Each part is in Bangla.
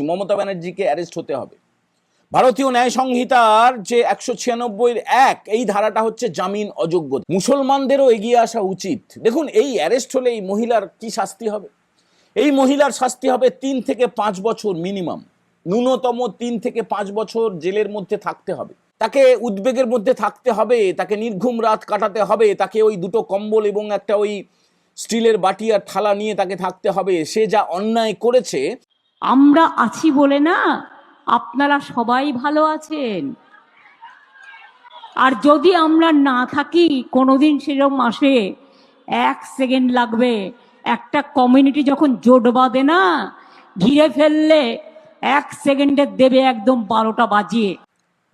দিচ্ছি, মমতা ব্যানার্জিকে অ্যারেস্ট হতে হবে। ভারতীয় ন্যায় সংহিতার যে 196(1) এই ধারাটা হচ্ছে জামিন অযোগ্য। মুসলমানদেরও এগিয়ে আসা উচিত। দেখুন, এই অ্যারেস্ট হলে এই মহিলার কি শাস্তি হবে? এই মহিলার শাস্তি হবে 3 থেকে 5 বছর মিনিমাম, ন্যূনতম 3 থেকে 5 বছর জেলের মধ্যে থাকতে হবে। তাকে উদ্বেগের মধ্যে থাকতে হবে, তাকে নির্ঘুম রাত কাটাতে হবে, তাকে ওই দুটো কম্বল এবং একটা ওই স্টিলের বাটি আর থালা নিয়ে তাকে থাকতে হবে। সে যা অন্যায় করেছে। আমরা আছি বলে না আপনারা সবাই ভালো আছেন, আর যদি আমরা না থাকি কোনোদিন সেরকম আসে 1 সেকেন্ড লাগবে। একটা কমিউনিটি যখন জোট বাঁধে না, ঘিরে ফেললে 1 সেকেন্ডে দেবে একদম 12টা বাজিয়ে।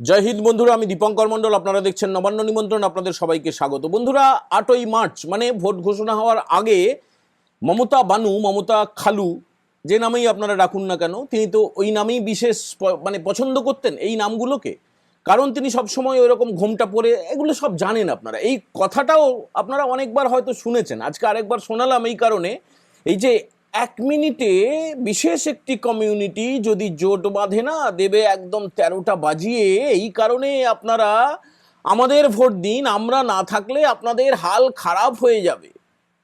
জয় হিন্দ বন্ধুরা, আমি দীপঙ্কর মণ্ডল, আপনারা দেখছেন নবান্ন নিমন্ত্রণ। আপনাদের সবাইকে স্বাগত। বন্ধুরা, 8ই মার্চ মানে ভোট ঘোষণা হওয়ার আগে মমতা বানু, মমতা খালু, যে নামেই আপনারা রাখুন না কেন, তিনি তো ওই নামেই বিশেষ মানে পছন্দ করতেন এই নামগুলোকে। কারণ তিনি সবসময় ওই রকম ঘোমটা পরে, এগুলো সব জানেন আপনারা। এই কথাটাও আপনারা অনেকবার হয়তো শুনেছেন, আজকে আরেকবার শোনালাম এই কারণে, এই যে 1 মিনিটে বিশেষ একটি কমিউনিটি যদি জোট বাঁধে না, দেবে একদম 13টা বাজিয়ে। এই কারণে আপনারা আমাদের ভোট দিন, আমরা না থাকলে আপনাদের হাল খারাপ হয়ে যাবে।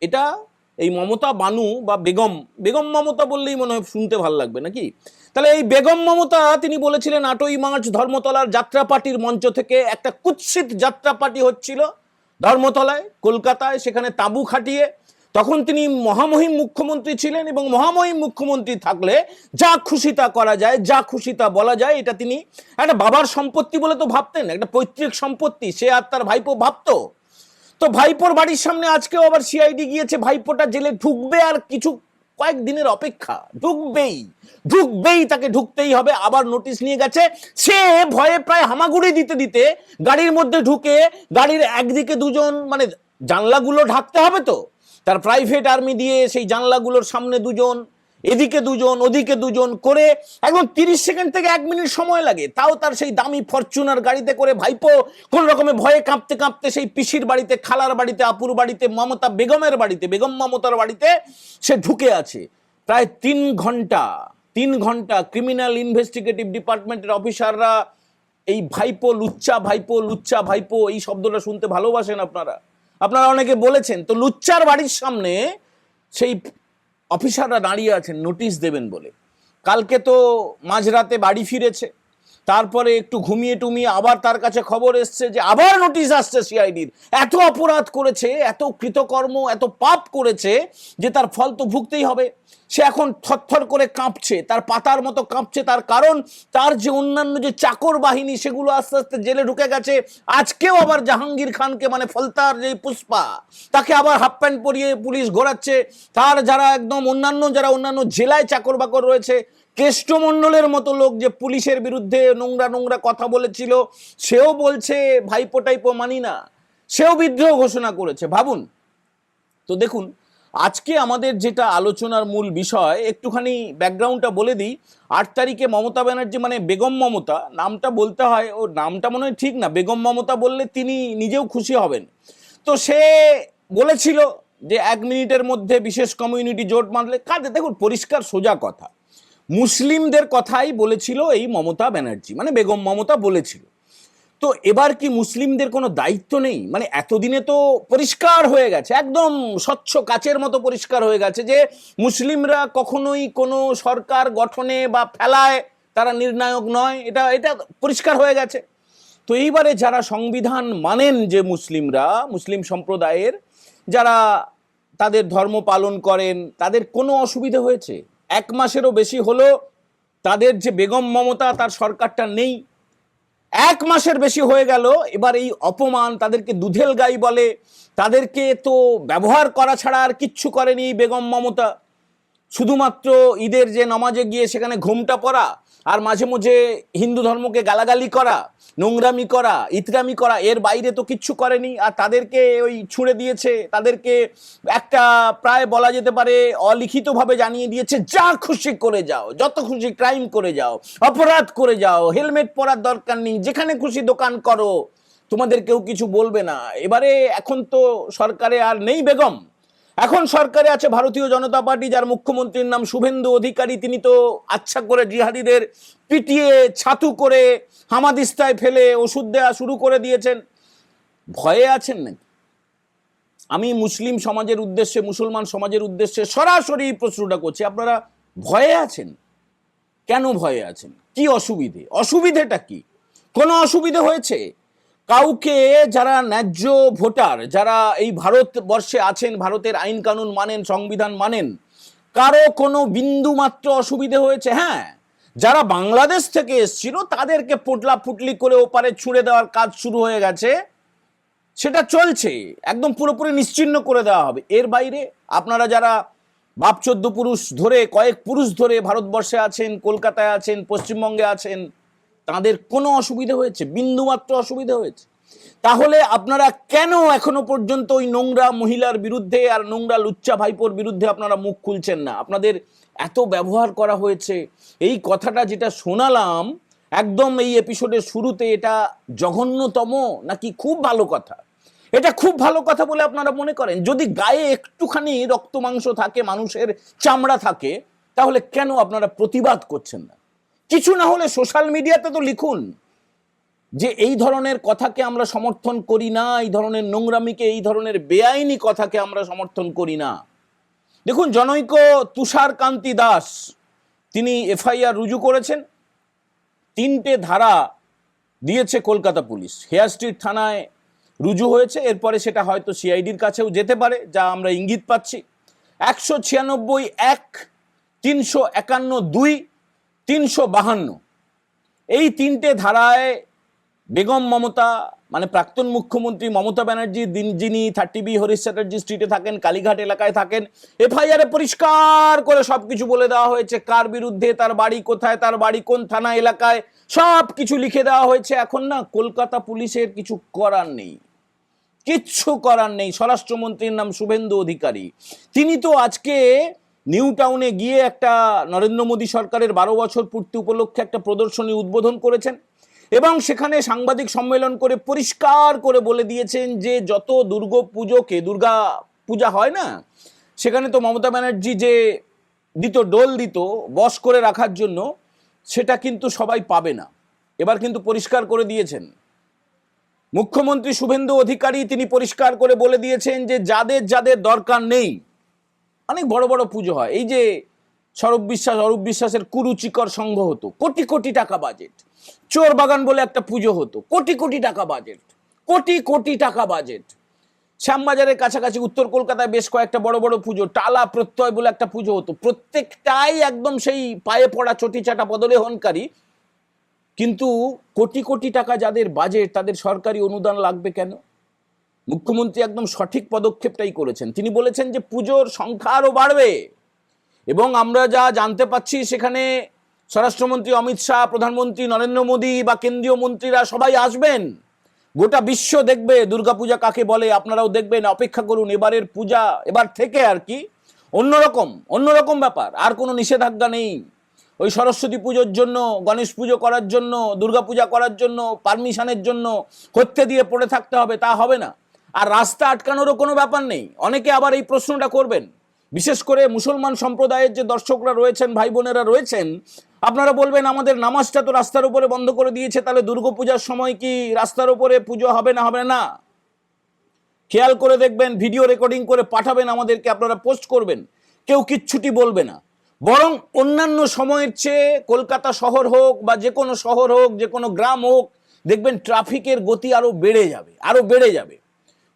এটা এই মমতা বানু বা বেগম, বেগম মমতা বললেই মনে হয় শুনতে ভালো লাগবে নাকি? তাহলে এই বেগম মমতা তিনি বলেছিলেন 8ই মার্চ ধর্মতলার যাত্রা পার্টির মঞ্চ থেকে একটা কুৎসিত যাত্রা পার্টি হচ্ছিল ধর্মতলায়, কলকাতায়, সেখানে তাঁবু খাটিয়ে। তখন তিনি মহামহিম মুখ্যমন্ত্রী ছিলেন, এবং মহামহিম মুখ্যমন্ত্রী থাকলে যা খুশি তা করা যায়, যা খুশি তা বলা যায়। এটা তিনি একটা বাবার সম্পত্তি বলে তো ভাবতেন, একটা পৈতৃক সম্পত্তি, সে আর তার ভাইপো ভাবতো। তো ভাইপোর বাড়ির সামনে আজকেও আবার সিআইডি গিয়েছে, ভাইপোটা জেলে ঢুকবে, আর কিছু কয়েকদিনের অপেক্ষা, ঢুকবেই, তাকে ঢুকতেই হবে। আবার নোটিশ নিয়ে গেছে, সে ভয়ে প্রায় হামাগুড়ি দিতে দিতে গাড়ির মধ্যে ঢুকে, গাড়ির একদিকে দুজন, মানে জানলাগুলো ঢাকতে হবে তো, তার প্রাইভেট আর্মি দিয়ে সেই জানলাগুলোর সামনে দুজন, এদিকে দুজন, ওদিকে দুজন করে একদম 30 সেকেন্ড থেকে 1 মিনিট সময় লাগে। তাও তার সেই দামি ফরচুনার গাড়িতে করে ভাইপো কোন রকমে ভয়ে কাঁপতে কাঁপতে সেই পিসির বাড়িতে, খালার বাড়িতে, আপুর বাড়িতে, মমতা বেগমের বাড়িতে, বেগম মমতার বাড়িতে সে ঢুকে আছে। প্রায় 3 ঘন্টা ক্রিমিনাল ইনভেস্টিগেটিভ ডিপার্টমেন্টের অফিসাররা এই ভাইপো, লুচ্চা ভাইপো এই শব্দটা শুনতে ভালোবাসেন আপনারা অনেকে বলেছেন। তো লুচ্চার বাড়ির সামনে সেই অফিসাররা দাঁড়িয়ে আছেন নোটিশ দেবেন বলে। কালকে তো মাঝরাতে বাড়ি ফিরেছে, তারপরে একটু ঘুমিয়ে টুমিয়ে আবার তার কাছে খবর এসছে যে আবার নোটিশ আসছে সিআইডির। এত অপরাধ করেছে, এত কৃতকর্ম, এত পাপ করেছে যে তার ফল তো ভুগতেই হবে। সে এখন থরথর করে কাঁপছে, তার পাতার মতো কাঁপছে। তার কারণ তার যে অন্যান্য যে চাকর বাহিনী, সেগুলো আস্তে আস্তে জেলে ঢুকে গেছে। আজকেও আবার জাহাঙ্গীর খানকে, মানে ফলতার যে পুষ্পা, তাকে আবার হাফ প্যান্ট পরিয়ে পুলিশ ঘোরাচ্ছে। তার যারা একদম অন্যান্য জেলায় চাকর বাকর রয়েছে, কেষ্টমণ্ডলের মতো লোক যে পুলিশের বিরুদ্ধে নোংরা কথা বলেছিল, সেও বলছে ভাইপো টাইপো মানি না, সেও বিদ্রোহ ঘোষণা করেছে। ভাবুন তো। দেখুন, আজকে আমাদের যেটা আলোচনার মূল বিষয়, একটুখানি ব্যাকগ্রাউন্ডটা বলে দিই। 8 তারিখে মমতা ব্যানার্জি, মানে বেগম মমতা নামটা বলতে হয়, ও নামটা মনে হয় ঠিক না, বেগম মমতা বললে তিনি নিজেও খুশি হবেন। তো সে বলেছিল যে 1 মিনিটের মধ্যে বিশেষ কমিউনিটি জোট বাঁধলে কাজে। দেখুন, পরিষ্কার সোজা কথা, মুসলিমদের কথাই বলেছিল এই মমতা ব্যানার্জি, মানে বেগম মমতা বলেছিল। তো এবার কি মুসলিমদের কোনো দায়িত্ব নেই? মানে এতদিনে তো পরিষ্কার হয়ে গেছে, একদম স্বচ্ছ কাচের মতো পরিষ্কার হয়ে গেছে যে মুসলিমরা কখনোই কোনো সরকার গঠনে বা ফেলায় তারা নির্ণায়ক নয়। এটা পরিষ্কার হয়ে গেছে। তো এইবারে যারা সংবিধান মানেন, যে মুসলিমরা, মুসলিম সম্প্রদায়ের যারা তাদের ধর্ম পালন করেন, তাদের কোনো অসুবিধা হয়েছে? 1 মাসেরও বেশি হলো তাদের যে বেগম মমতা, তার সরকারটা নেই। 1 মাসের বেশি হয়ে গেল। এবার এই অপমান, তাদেরকে দুধেল গাই বলে, তাদেরকে তো ব্যবহার করা ছাড়া আর কিচ্ছু করেনি বেগম মমতা। শুধুমাত্র ঈদের যে নামাজে গিয়ে সেখানে ঘোমটা পরা, আর মাঝে মাঝে হিন্দু ধর্মকে গালাগালি করা, নোংরামি করা, ইতরামি করা, এর বাইরে তো কিচ্ছু করেনি। আর তাদেরকে ওই ছুঁড়ে দিয়েছে, তাদেরকে একটা প্রায় বলা যেতে পারে অলিখিতভাবে জানিয়ে দিয়েছে, যা খুশি করে যাও, যত খুশি ক্রাইম করে যাও, অপরাধ করে যাও, হেলমেট পরার দরকার নেই, যেখানে খুশি দোকান করো, তোমাদের কেউ কিছু বলবে না। এবারে এখন তো সরকারে আর নেই বেগম, এখন সরকারে আছে ভারতীয় জনতা পার্টি, যার মুখ্যমন্ত্রীর নাম শুভেন্দু অধিকারী। তিনি তো আচ্ছা করে জিহাদিদের পিটিয়ে ছাতু করে হামাদিস্তায় ফেলে ওষুধ দেওয়া শুরু করে দিয়েছেন। ভয়ে আছেন নাকি? আমি মুসলিম সমাজের উদ্দেশ্যে, মুসলমান সমাজের উদ্দেশ্যে সরাসরি প্রশ্নটা করছি, আপনারা ভয়ে আছেন? কেন ভয়ে আছেন? কি অসুবিধে? অসুবিধেটা কি? কোনো অসুবিধে হয়েছে? কাউকে যারা ন্যায্য ভোটার, যারা এই ভারতবর্ষে আছেন, ভারতের আইন কানুন মানেন, সংবিধান মানেন, কারো কোনো বিন্দু মাত্র অসুবিধে হয়েছে? হ্যাঁ, যারা বাংলাদেশ থেকে এসেছিল তাদেরকে পোটলা পুটলি করে ওপারে ছুড়ে দেওয়ার কাজ শুরু হয়ে গেছে, সেটা চলছে, একদম পুরোপুরি নিশ্চিহ্ন করে দেওয়া হবে। এর বাইরে আপনারা যারা বাপ 14 পুরুষ ধরে, কয়েক পুরুষ ধরে ভারতবর্ষে আছেন, কলকাতায় আছেন, পশ্চিমবঙ্গে আছেন, তাদের কোনো অসুবিধা হয়েছে? বিন্দুমাত্র অসুবিধা হয়েছে? তাহলে আপনারা কেন এখনো পর্যন্ত ওই নোংরা মহিলার বিরুদ্ধে আর নোংরা লুচ্চা ভাইপোর বিরুদ্ধে আপনারা মুখ খুলছেন না? আপনাদের এত ব্যবহার করা হয়েছে। এই কথাটা যেটা শোনালাম একদম এই এপিসোডের শুরুতে, এটা জঘন্যতম নাকি খুব ভালো কথা? এটা খুব ভালো কথা বলে আপনারা মনে করেন? যদি গায়ে একটুখানি রক্ত মাংস থাকে, মানুষের চামড়া থাকে, তাহলে কেন আপনারা প্রতিবাদ করছেন না? কিছু না হলে সোশ্যাল মিডিয়াতে তো লিখুন যে এই ধরনের কথাকে আমরা সমর্থন করি না, এই ধরনের নোংরামিকে, এই ধরনের বেআইনি কথাকে আমরা সমর্থন করি না। দেখুন, জনৈক তুষার কান্তি দাস তিনি এফআইআর রুজু করেছেন। 3টে ধারা দিয়েছে কলকাতা পুলিশ। হেয়ার স্ট্রিট থানায় রুজু হয়েছে, এরপরে সেটা হয়তো সিআইডির কাছেও যেতে পারে, যা আমরা ইঙ্গিত পাচ্ছি। 196(1), 351(2), 352 এই 3টে ধারায় বেগম মমতা, মানে প্রাক্তন মুখ্যমন্ত্রী মমতা ব্যানার্জি, যিনি 30B হরিশ চ্যাটার্জি স্ট্রিটে থাকেন, কালীঘাট এলাকায় থাকেন, এফআইআরে পরিষ্কার করে সবকিছু বলে দেওয়া হয়েছে, কার বিরুদ্ধে, তার বাড়ি কোথায়, তার বাড়ি কোন থানা এলাকায়, সব কিছু লিখে দেওয়া হয়েছে। এখন না কলকাতা পুলিশের কিছু করার নেই, কিচ্ছু করার নেই। স্বরাষ্ট্রমন্ত্রীর নাম শুভেন্দু অধিকারী, তিনি তো আজকে নিউ টাউনে গিয়ে একটা নরেন্দ্র মোদী সরকারের 12 বছর পূর্তি উপলক্ষে একটা প্রদর্শনী উদ্বোধন করেছেন এবং সেখানে সাংবাদিক সম্মেলন করে পরিষ্কার করে বলে দিয়েছেন যে যত দুর্গা পূজা হয় না, সেখানে তো মমতা ব্যানার্জি যে দিত, ডোল দিত বশ করে রাখার জন্য, সেটা কিন্তু সবাই পাবে না। এবার কিন্তু পরিষ্কার করে দিয়েছেন মুখ্যমন্ত্রী শুভেন্দু অধিকারী, তিনি পরিষ্কার করে বলে দিয়েছেন যে যাদের যাদের দরকার নেই, অনেক বড় বড় পুজো হয়, এই যে অরূপ বিশ্বাসের কুরুচিকর সংঘ হতো, কোটি কোটি টাকা বাজেট, চোর বাগান বলে একটা পুজো হতো, কোটি কোটি টাকা বাজেট, কোটি কোটি টাকা বাজেট, শ্যামবাজারের কাছাকাছি উত্তর কলকাতায় বেশ কয়েকটা বড় বড় পুজো, টালা প্রত্যয় বলে একটা পুজো হতো, প্রত্যেকটাই একদম সেই পায়ে পড়া চটি চাটা পদলেহনকারী। কিন্তু কোটি কোটি টাকা যাদের বাজেট, তাদের সরকারি অনুদান লাগবে কেন? মুখ্যমন্ত্রী একদম সঠিক পদক্ষেপটাই করেছেন। তিনি বলেছেন যে পুজোর সংখ্যা আরো বাড়বে এবং আমরা যা জানতে পাচ্ছি সেখানে স্বরাষ্ট্রমন্ত্রী অমিত শাহ, প্রধানমন্ত্রী নরেন্দ্র মোদী বা কেন্দ্রীয় মন্ত্রীরা সবাই আসবেন। গোটা বিশ্ব দেখবে দুর্গাপূজা কাকে বলে, আপনারাও দেখবেন। অপেক্ষা করুন, এবারের পূজা এবার থেকে আর কি অন্যরকম ব্যাপার। আর কোনো নিষেধাজ্ঞা নেই। ওই সরস্বতী পুজোর জন্য, গণেশ পুজো করার জন্য, দুর্গাপূজা করার জন্য পারমিশনের জন্য করতে দিয়ে পড়ে থাকতে হবে, তা হবে না। আর রাস্তা আটকানোরও কোনো ব্যাপার নেই। অনেকে আবার এই প্রশ্নটা করবেন, বিশেষ করে মুসলমান সম্প্রদায়ের যে দর্শকরা রয়েছেন, ভাই বোনেরা রয়েছেন, আপনারা বলবেন আমাদের নামাজটা তো রাস্তার উপরে বন্ধ করে দিয়েছে, তাহলে দুর্গাপূজার সময় কি রাস্তার উপরে পুজো হবে না? হবে না। খেয়াল করে দেখবেন, ভিডিও রেকর্ডিং করে পাঠাবেন আমাদেরকে, আপনারা পোস্ট করবেন, কেউ কিচ্ছুটি বলবে না। বরং অন্যান্য সময়ের চেয়ে কলকাতা শহর হোক বা যে কোনো শহর হোক, যে কোনো গ্রাম হোক, দেখবেন ট্রাফিকের গতি আরো বেড়ে যাবে।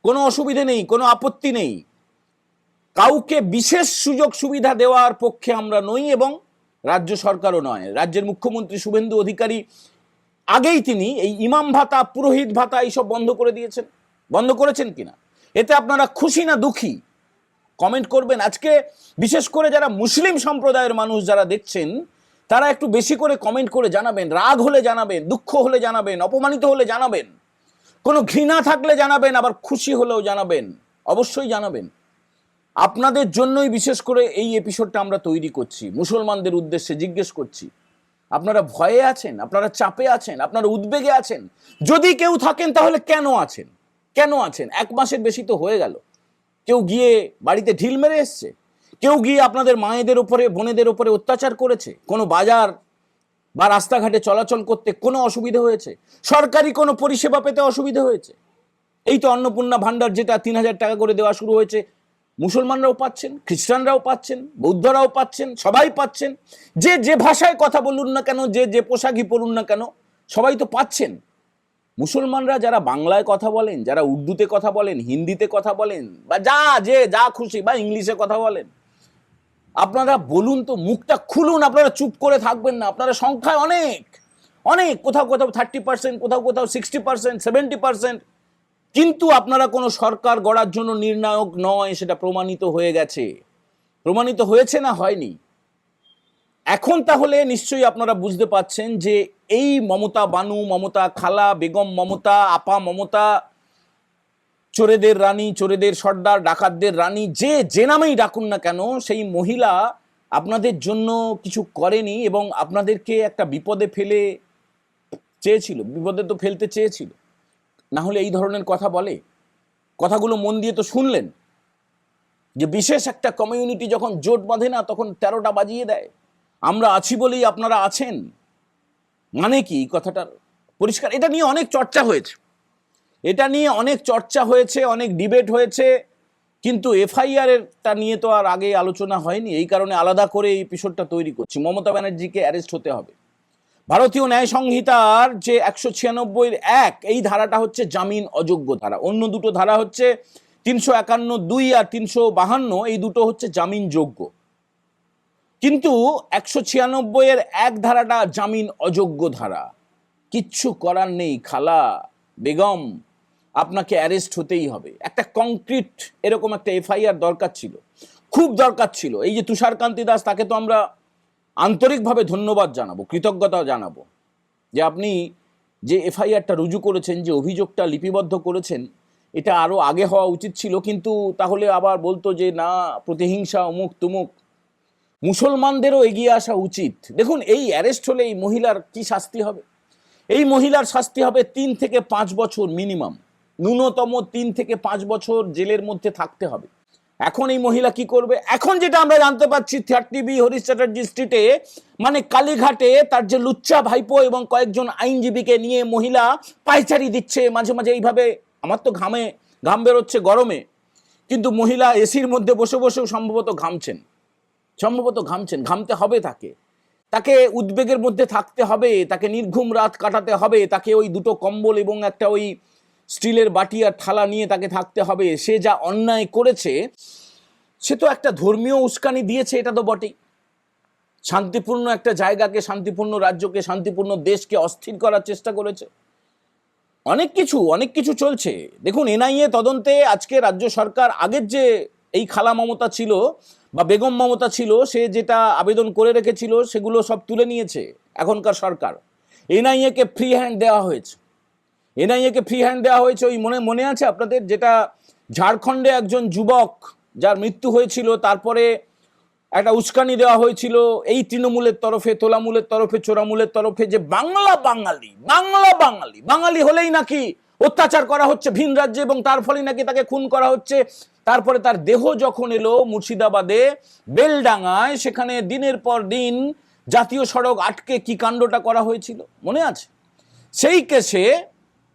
কোনো অসুবিধে নেই, কোনো আপত্তি নেই। কাউকে বিশেষ সুযোগ সুবিধা দেওয়ার পক্ষে আমরা নই এবং রাজ্য সরকারও নয়। রাজ্যের মুখ্যমন্ত্রী শুভেন্দু অধিকারী আগেই তিনি এই ইমাম ভাতা, পুরোহিত ভাতা এইসব বন্ধ করেছেন কিনা, এতে আপনারা খুশি না দুঃখী? কমেন্ট করবেন। আজকে বিশেষ করে যারা মুসলিম সম্প্রদায়ের মানুষ যারা দেখছেন, তারা একটু বেশি করে কমেন্ট করে জানাবেন। রাগ হলে জানাবেন, দুঃখ হলে জানাবেন, অপমানিত হলে জানাবেন, কোনো ঘৃণা থাকলে জানাবেন, আবার খুশি হলেও জানাবেন, অবশ্যই জানাবেন। আপনাদের জন্যই বিশেষ করে এই এপিসোডটা আমরা তৈরি করছি। মুসলমানদের উদ্দেশ্যে জিজ্ঞেস করছি, আপনারা ভয়ে আছেন, আপনারা চাপে আছেন, আপনারা উদ্বেগে আছেন? যদি কেউ থাকেন তাহলে কেন আছেন? 1 মাসের বেশি তো হয়ে গেল। কেউ গিয়ে বাড়িতে ঢিল মেরে এসছে, কেউ গিয়ে আপনাদের মায়েদের ওপরে বোনেদের ওপরে অত্যাচার করেছে, কোনো বাজার বা রাস্তাঘাটে চলাচল করতে কোনো অসুবিধা হয়েছে, সরকারি কোনো পরিষেবা পেতে অসুবিধা হয়েছে? এই তো অন্নপূর্ণা ভান্ডার যেটা 3,000 টাকা করে দেওয়া শুরু হয়েছে, মুসলমানরাও পাচ্ছেন, খ্রিস্টানরাও পাচ্ছেন, বৌদ্ধরাও পাচ্ছেন, সবাই পাচ্ছেন। যে যে ভাষায় কথা বলুন না কেন, যে যে পোশাকই পরুন না কেন, সবাই তো পাচ্ছেন। মুসলমানরা যারা বাংলায় কথা বলেন, যারা উর্দুতে কথা বলেন, হিন্দিতে কথা বলেন, বা যা খুশি বা ইংলিশে কথা বলেন, আপনারা বলুন তো, মুখটা খুলুন, আপনারা চুপ করে থাকবেন না। আপনারা সংখ্যায় অনেক অনেক, কোথাও 30%, কোথাও 60%, 70%, কিন্তু আপনারা কোনো সরকার গড়ার জন্য নির্ণায়ক নয়, সেটা প্রমাণিত হয়ে গেছে। প্রমাণিত হয়েছে না হয়নি? এখন তাহলে নিশ্চয়ই আপনারা বুঝতে পাচ্ছেন যে এই মমতা বানু, মমতা খালা, বেগম মমতা, আপা মমতা, চোরেদের রানী, চোরেদের সর্দার, ডাকাতদের রানী, যে নামেই ডাকুন না কেন, সেই মহিলা আপনাদের জন্য কিছু করেনি এবং আপনাদেরকে একটা বিপদে ফেলে চেয়েছিল, বিপদে তো ফেলতে চেয়েছিল, না হলে এই ধরনের কথা বলে? কথাগুলো মন দিয়ে তো শুনলেন যে বিশেষ একটা কমিউনিটি যখন জোট বাঁধে না, তখন 13টা বাজিয়ে দেয়। আমরা আছি বলেই আপনারা আছেন, মানে কি কথাটার পরিষ্কার? এটা নিয়ে অনেক চর্চা হয়েছে, অনেক ডিবেট হয়েছে, কিন্তু এফআইআর এরটা নিয়ে তো আর আগে আলোচনা হয়নি। এই কারণে আলাদা করে এই এপিসোডটা তৈরি করছি। মমতা ব্যানার্জিকে অ্যারেস্ট হতে হবে। ভারতীয় ন্যায় সংহিতার যে 196(1) এই ধারাটা হচ্ছে জামিন অযোগ্য ধারা, অন্য দুটো ধারা হচ্ছে 351(2) আর 352, এই দুটো হচ্ছে জামিন যোগ্য। কিন্তু 196(1) ধারাটা জামিন অযোগ্য ধারা। কিচ্ছু করার নেই খালা, বেগম, আপনাকে অ্যারেস্ট হতেই হবে। একটা কংক্রিট এরকম একটা এফআইআর দরকার ছিল, খুব দরকার ছিল। এই যে তুষারকান্তি দাস, তাকে তো আমরা আন্তরিকভাবে ধন্যবাদ জানাবো, কৃতজ্ঞতা জানাবো যে আপনি যে এফআইআরটা রুজু করেছেন, যে অভিযোগটা লিপিবদ্ধ করেছেন, এটা আরও আগে হওয়া উচিত ছিল। কিন্তু তাহলে আবার বলতো যে না, প্রতিহিংসা, অমুক তুমুক। মুসলমানদেরও এগিয়ে আসা উচিত। দেখুন, এই অ্যারেস্ট হলে এই মহিলার কি শাস্তি হবে? এই মহিলার শাস্তি হবে 3 থেকে 5 বছর মিনিমাম, ন্যূনতম 3 থেকে 5 বছর জেলের মধ্যে থাকতে হবে। এখন এই মহিলা কি করবে? এখন যেটা আমরা জানতে পাচ্ছি, 30B হরিশ চ্যাটার্জি স্ট্রিটে, মানে কালীঘাটে, তার যে লুচ্চা ভাইপো এবং কয়েকজন আইনজীবীকে নিয়ে মহিলা পায়চারি দিচ্ছে মাঝে মাঝে এইভাবে। আমার তো ঘাম বেরোচ্ছে গরমে, কিন্তু মহিলা এসির মধ্যে বসে বসেও সম্ভবত ঘামছেন, ঘামতে হবে তাকে উদ্বেগের মধ্যে থাকতে হবে, তাকে নির্ঘুম রাত কাটাতে হবে, তাকে ওই দুটো কম্বল এবং একটা ওই স্টিলের বাটি আর থালা নিয়ে তাকে থাকতে হবে। সে যা অন্যায় করেছে, সে তো একটা ধর্মীয় উস্কানি দিয়েছে, এটা তো বটেই। শান্তিপূর্ণ একটা জায়গাকে, শান্তিপূর্ণ রাজ্যকে, শান্তিপূর্ণ দেশকে অস্থির করার চেষ্টা করেছে। অনেক কিছু চলছে। দেখুন, এনআইএ তদন্তে আজকে রাজ্য সরকার, আগের যে এই খালা মমতা ছিল বা বেগম মমতা ছিল, সে যেটা আবেদন করে রেখেছিল সেগুলো সব তুলে নিয়েছে এখনকার সরকার। এনআইএকে ফ্রি হ্যান্ড দেওয়া হয়েছে। ওই মনে আছে আপনাদের, যেটা ঝাড়খণ্ডে একজন যুবক যার মৃত্যু হয়েছিল, তারপরে একটা উস্কানি দেওয়া হয়েছিল এই তৃণমূলের তরফে, তোলামূলের তরফে, চোরামূলের তরফে, যে বাঙালি হলেই নাকি অত্যাচার করা হচ্ছে ভিন রাজ্যে এবং তার ফলে নাকি তাকে খুন করা হচ্ছে। তারপরে তার দেহ যখন এলো মুর্শিদাবাদে বেলডাঙ্গায়, সেখানে দিনের পর দিন জাতীয় সড়ক আটকে কি কাণ্ডটা করা হয়েছিল মনে আছে? সেই কেসে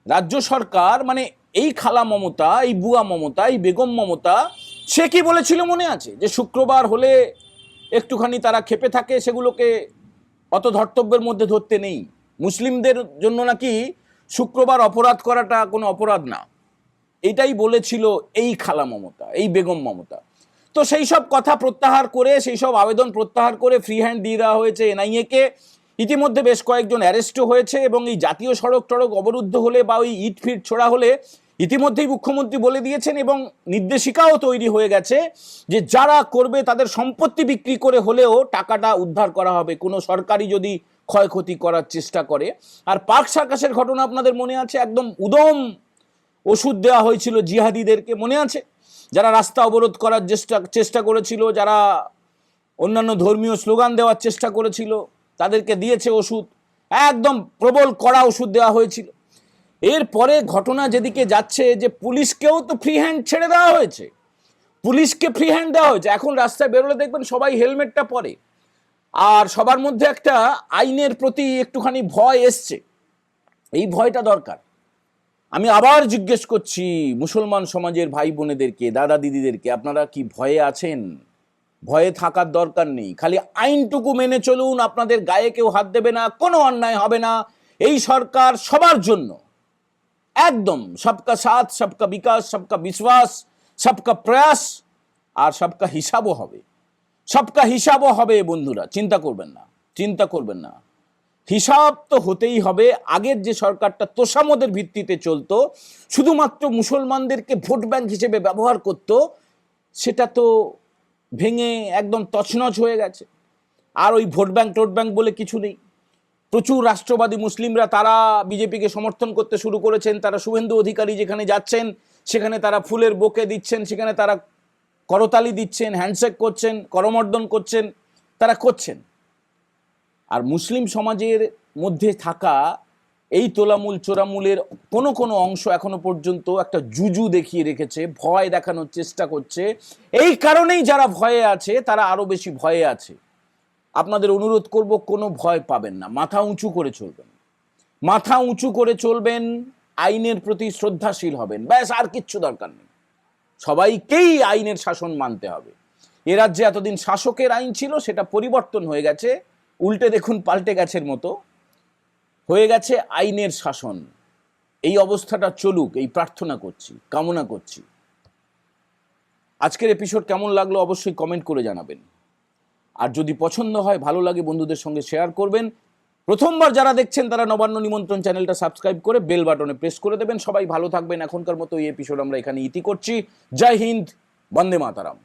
রাজ্য সরকার, মানে এই খালা মমতা, এই বুয়া মমতা, এই বেগম মমতা, সে কি বলেছিল মনে আছে? যে শুক্রবার হলে একটুখানি তারা ক্ষেপে থাকে, সেগুলোকে অত ধর্তব্যের মধ্যে ধরতে নেই। মুসলিমদের জন্য নাকি শুক্রবার অপরাধ করাটা কোনো অপরাধ না, এটাই বলেছিল এই খালা মমতা, এই বেগম মমতা। তো সেই সব কথা প্রত্যাহার করে, সেই সব আবেদন প্রত্যাহার করে ফ্রি হ্যান্ড দিয়ে দেওয়া হয়েছে এনআইএকে। ইতিমধ্যে বেশ কয়েকজন অ্যারেস্টও হয়েছে এবং এই জাতীয় সড়ক টড়ক অবরুদ্ধ হলে বা ওই ইট ফিট ছোড়া হলে ইতিমধ্যেই মুখ্যমন্ত্রী বলে দিয়েছেন এবং নির্দেশিকাও তৈরি হয়ে গেছে যে যারা করবে তাদের সম্পত্তি বিক্রি করে হলেও টাকাটা উদ্ধার করা হবে, কোনো সরকারি যদি ক্ষয়ক্ষতি করার চেষ্টা করে। আর পার্ক সার্কাসের ঘটনা আপনাদের মনে আছে, একদম উদম ওষুধ দেওয়া হয়েছিল জিহাদিদেরকে, মনে আছে? যারা রাস্তা অবরোধ করার চেষ্টা করেছিল, যারা অন্যান্য ধর্মীয় স্লোগান দেওয়ার চেষ্টা করেছিল, তাদেরকে দিয়েছে ওষুধ, একদম প্রবল কড়া ওষুধ দেওয়া হয়েছিল। এরপরে ঘটনা যেদিকে যাচ্ছে, যে পুলিশকেও তো ফ্রি হ্যান্ড ছেড়ে দেওয়া হয়েছে। পুলিশকে ফ্রি হ্যান্ড দেওয়া হয়েছে। এখন রাস্তায় বেরোলে দেখবেন সবাই হেলমেটটা পরে, আর সবার মধ্যে একটা আইনের প্রতি একটুখানি ভয় এসছে। এই ভয়টা দরকার। আমি আবার জিজ্ঞেস করছি মুসলমান সমাজের ভাই বোনেদেরকে, দাদা দিদিদেরকে, আপনারা কি ভয়ে আছেন? ভয়ে থাকার দরকার নেই, খালি আইনটুকু মেনে চলুন, আপনাদের গায়ে কেউ হাত দেবে না, কোনো অন্যায় হবে না। এই সরকার সবার জন্য, একদম সবকা সাথ, সবকা বিকাশ, সবকা বিশ্বাস, সবকা প্রয়াস, আর সবকা হিসাবও হবে। সবকা হিসাবও হবে বন্ধুরা, চিন্তা করবেন না, চিন্তা করবেন না। হিসাব তো হতেই হবে। আগের যে সরকারটা তোষামদের ভিত্তিতে চলতো, শুধুমাত্র মুসলমানদেরকে ভোট ব্যাংক হিসেবে ব্যবহার করত, সেটা তো ভেঙে একদম তছনছ হয়ে গেছে। আর ওই ভোট ব্যাংক টোট ব্যাংক বলে কিছু নেই। প্রচুর রাষ্ট্রবাদী মুসলিমরা তারা বিজেপিকে সমর্থন করতে শুরু করেছেন। তারা শুভেন্দু অধিকারী যেখানে যাচ্ছেন সেখানে তারা ফুলের বোকে দিচ্ছেন, সেখানে তারা করতালি দিচ্ছেন, হ্যান্ডশেক করছেন, করমর্দন করছেন, তারা করছেন। আর মুসলিম সমাজের মধ্যে থাকা এই তোলামূল চোরামূলের কোনো কোনো অংশ এখনো পর্যন্ত একটা জুজু দেখিয়ে রেখেছে, ভয় দেখানোর চেষ্টা করছে। এই কারণেই যারা ভয়ে আছে তারা আরো বেশি ভয়ে আছে। আপনাদের অনুরোধ করব, কোনো ভয় পাবেন না, মাথা উঁচু করে চলবেন, মাথা উঁচু করে চলবেন, আইনের প্রতি শ্রদ্ধাশীল হবেন, ব্যাস, আর কিচ্ছু দরকার নেই। সবাইকেই আইনের শাসন মানতে হবে। এ রাজ্যে এতদিন শাসকের আইন ছিল, সেটা পরিবর্তন হয়ে গেছে, উল্টে দেখুন পাল্টে গেছের মতো হয়ে গেছে আইনের শাসন। এই অবস্থাটা চলুক, এই প্রার্থনা করছি, কামনা করছি। আজকের এপিসোড কেমন লাগলো অবশ্যই কমেন্ট করে জানাবেন। আর যদি পছন্দ হয়, ভালো লাগে, বন্ধুদের সঙ্গে শেয়ার করবেন। প্রথমবার যারা দেখছেন তারা নবান্ন নিমন্ত্রণ চ্যানেলটা সাবস্ক্রাইব করে বেল বাটনে প্রেস করে দেবেন। সবাই ভালো থাকবেন। এখনকার মতো এই এপিসোড আমরা এখানে ইতি করছি। জয় হিন্দ, বন্দে মাতারাম।